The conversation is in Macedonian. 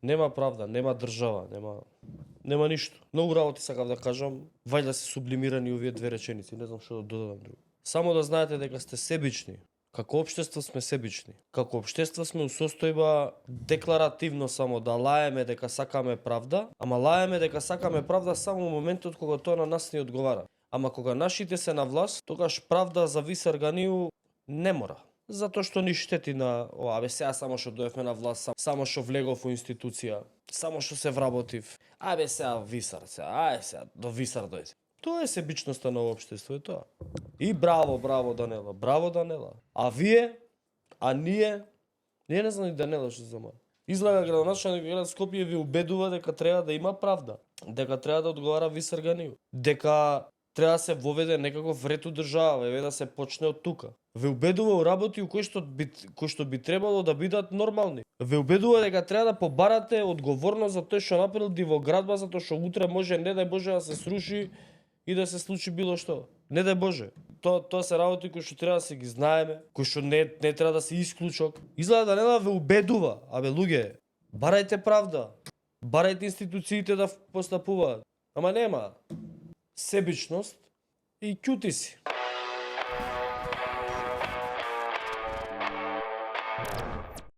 Нема правда, нема држава, нема ништо. Многу работи сакав да кажам, вајда се сублимирани овие две реченици, не знам што да додадам друго. Само да знаете дека сте себични. Како општество сме себични. Како општество сме у состојба декларативно само да лаеме дека сакаме правда, ама лаеме дека сакаме правда само во моментот кога тоа на нас не одговара. Ама кога нашите се на власт, тогаш правда за Висар Ганију не мора. Затоа што ни штети на, сега само што дојавме на власт, само што влегов во институција, само што се вработив. Сега Висар, сега до Висар дојде. Тоа е себичноста на општество, е тоа. И браво Данела, браво Данела. А вие, ние не знам и Данела што за мене. Излага градоначалник град Скопје ви убедува дека треба да има правда, дека треба да одговара Висар Ганију, дека треба да се воведе некаков ред у држава, да се почне од тука. Ве убедува у работи кои што би требало да бидат нормални. Ве убедува дека треба да побарате одговорност за тоа што направил дивоградба, затоа што утре може не дај Боже да се сруши и да се случи било што. Не дај Боже. Тоа се работи кои што треба да се ги знаеме, кои што не треба да се исклучок. Изгледа Данела ве убедува, луѓе, барајте правда. Барајте институциите да постапуваат. Ама нема себичност и ќути си.